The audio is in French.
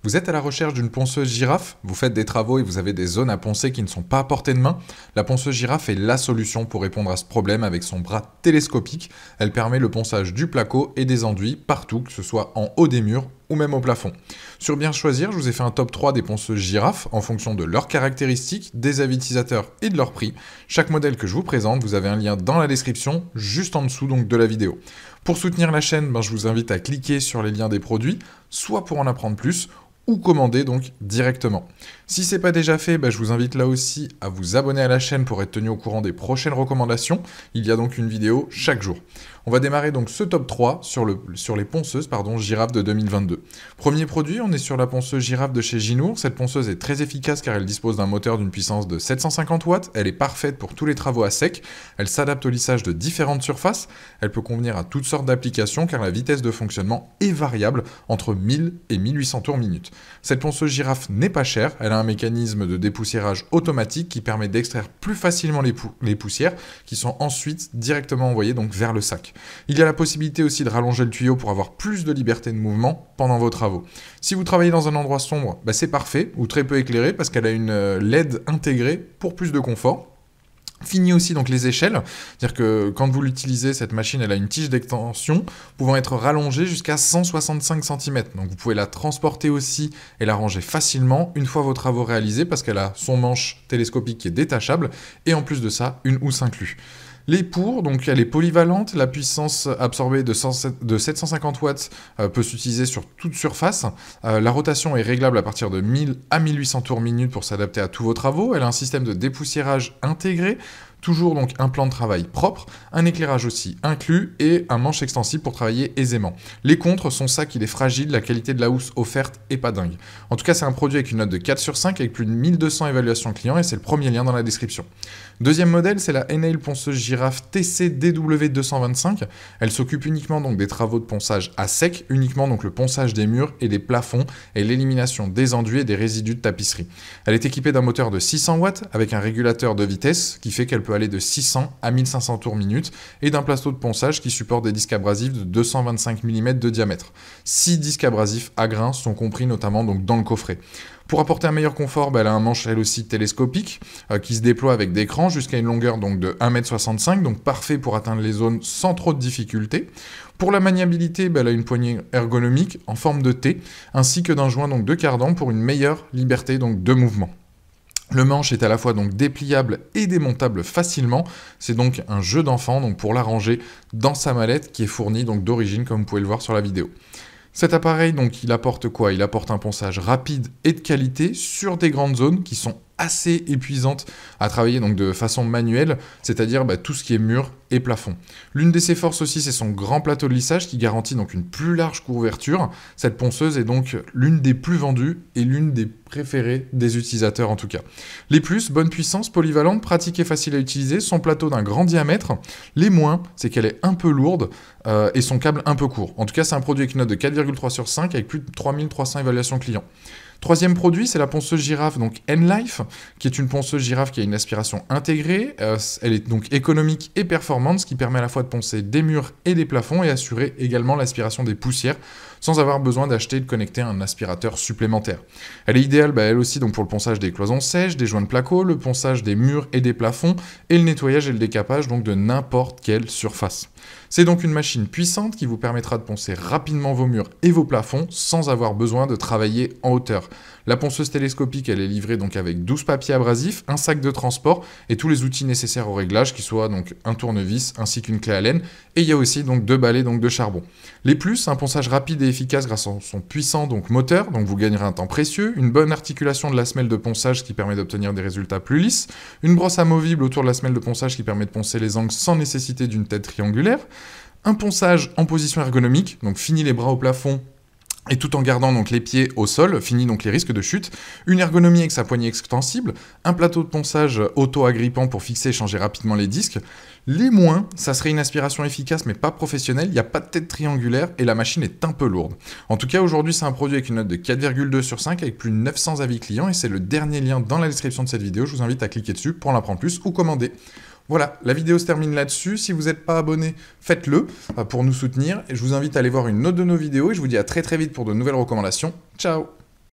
Vous êtes à la recherche d'une ponceuse girafe? Vous faites des travaux et vous avez des zones à poncer qui ne sont pas à portée de main? La ponceuse girafe est la solution pour répondre à ce problème avec son bras télescopique. Elle permet le ponçage du placo et des enduits partout, que ce soit en haut des murs ou même au plafond. Sur Bien Choisir, je vous ai fait un top 3 des ponceuses girafes en fonction de leurs caractéristiques, des avis utilisateurs et de leur prix. Chaque modèle que je vous présente, vous avez un lien dans la description, juste en dessous donc de la vidéo. Pour soutenir la chaîne, je vous invite à cliquer sur les liens des produits, soit pour en apprendre plus, ou commander donc directement. Si ce n'est pas déjà fait, je vous invite là aussi à vous abonner à la chaîne pour être tenu au courant des prochaines recommandations. Il y a donc une vidéo chaque jour. On va démarrer donc ce top 3 sur les ponceuses girafes de 2022. Premier produit, on est sur la ponceuse girafe de chez Ginour. Cette ponceuse est très efficace car elle dispose d'un moteur d'une puissance de 750 watts. Elle est parfaite pour tous les travaux à sec. Elle s'adapte au lissage de différentes surfaces. Elle peut convenir à toutes sortes d'applications car la vitesse de fonctionnement est variable entre 1000 et 1800 tours minute. Cette ponceuse girafe n'est pas chère. Elle a un mécanisme de dépoussiérage automatique qui permet d'extraire plus facilement les poussières qui sont ensuite directement envoyées donc vers le sac. Il y a la possibilité aussi de rallonger le tuyau pour avoir plus de liberté de mouvement pendant vos travaux. Si vous travaillez dans un endroit sombre, c'est parfait ou très peu éclairé parce qu'elle a une LED intégrée pour plus de confort. Fini aussi donc les échelles, c'est-à-dire que quand vous l'utilisez, cette machine elle a une tige d'extension pouvant être rallongée jusqu'à 165 cm. Donc vous pouvez la transporter aussi et la ranger facilement une fois vos travaux réalisés parce qu'elle a son manche télescopique qui est détachable et en plus de ça, une housse inclus. Les pour, donc elle est polyvalente, la puissance absorbée de 750 watts peut s'utiliser sur toute surface. La rotation est réglable à partir de 1000 à 1800 tours minute pour s'adapter à tous vos travaux. Elle a un système de dépoussiérage intégré, toujours donc un plan de travail propre, un éclairage aussi inclus et un manche extensible pour travailler aisément. Les contres sont ça qu'il est fragile, la qualité de la housse offerte est pas dingue. En tout cas, c'est un produit avec une note de 4 sur 5 avec plus de 1200 évaluations clients et c'est le premier lien dans la description. Deuxième modèle, c'est la Enel ponceuse girafe TC-DW225. Elle s'occupe uniquement donc des travaux de ponçage à sec, uniquement donc le ponçage des murs et des plafonds et l'élimination des enduits et des résidus de tapisserie. Elle est équipée d'un moteur de 600 watts avec un régulateur de vitesse qui fait qu'elle peut aller de 600 à 1500 tours minute et d'un plateau de ponçage qui supporte des disques abrasifs de 225 mm de diamètre. 6 disques abrasifs à grains sont compris notamment donc dans le coffret. Pour apporter un meilleur confort, elle a un manche elle aussi télescopique qui se déploie avec d'écran jusqu'à une longueur donc de 1,65 m, donc parfait pour atteindre les zones sans trop de difficultés. Pour la maniabilité, elle a une poignée ergonomique en forme de T, ainsi que d'un joint donc de cardan pour une meilleure liberté donc de mouvement. Le manche est à la fois donc dépliable et démontable facilement. C'est donc un jeu d'enfant donc pour la ranger dans sa mallette qui est fournie donc d'origine comme vous pouvez le voir sur la vidéo. Cet appareil donc il apporte quoi? Il apporte un ponçage rapide et de qualité sur des grandes zones qui sont assez épuisantes à travailler donc de façon manuelle, c'est-à-dire tout ce qui est mur et plafond. L'une de ses forces aussi, c'est son grand plateau de lissage qui garantit donc une plus large couverture. Cette ponceuse est donc l'une des plus vendues et l'une des préférées des utilisateurs en tout cas. Les plus, bonne puissance, polyvalente, pratique et facile à utiliser, son plateau d'un grand diamètre. Les moins, c'est qu'elle est un peu lourde et son câble un peu court. En tout cas, c'est un produit avec une note de 4,3 sur 5 avec plus de 3300 évaluations clients. Troisième produit, c'est la ponceuse girafe, donc N-Life, qui est une ponceuse girafe qui a une aspiration intégrée. Elle est donc économique et performante, ce qui permet à la fois de poncer des murs et des plafonds et assurer également l'aspiration des poussières, sans avoir besoin d'acheter et de connecter un aspirateur supplémentaire. Elle est idéale, elle aussi, donc pour le ponçage des cloisons sèches, des joints de placo, le ponçage des murs et des plafonds, et le nettoyage et le décapage donc de n'importe quelle surface. C'est donc une machine puissante qui vous permettra de poncer rapidement vos murs et vos plafonds sans avoir besoin de travailler en hauteur. La ponceuse télescopique, elle est livrée donc avec 12 papiers abrasifs, un sac de transport et tous les outils nécessaires au réglage, qui soient donc un tournevis ainsi qu'une clé Allen. Et il y a aussi donc 2 balais donc de charbon. Les plus, un ponçage rapide et efficace grâce à son puissant donc moteur, donc vous gagnerez un temps précieux, une bonne articulation de la semelle de ponçage qui permet d'obtenir des résultats plus lisses, une brosse amovible autour de la semelle de ponçage qui permet de poncer les angles sans nécessiter d'une tête triangulaire, un ponçage en position ergonomique, donc fini les bras au plafond et tout en gardant donc les pieds au sol, fini donc les risques de chute, une ergonomie avec sa poignée extensible, un plateau de ponçage auto-agrippant pour fixer et changer rapidement les disques. Les moins, ça serait une aspiration efficace mais pas professionnelle, il n'y a pas de tête triangulaire et la machine est un peu lourde. En tout cas, aujourd'hui, c'est un produit avec une note de 4,2 sur 5 avec plus de 900 avis clients et c'est le dernier lien dans la description de cette vidéo. Je vous invite à cliquer dessus pour en apprendre plus ou commander. Voilà, la vidéo se termine là-dessus. Si vous n'êtes pas abonné, faites-le pour nous soutenir. Et je vous invite à aller voir une autre de nos vidéos et je vous dis à très très vite pour de nouvelles recommandations. Ciao!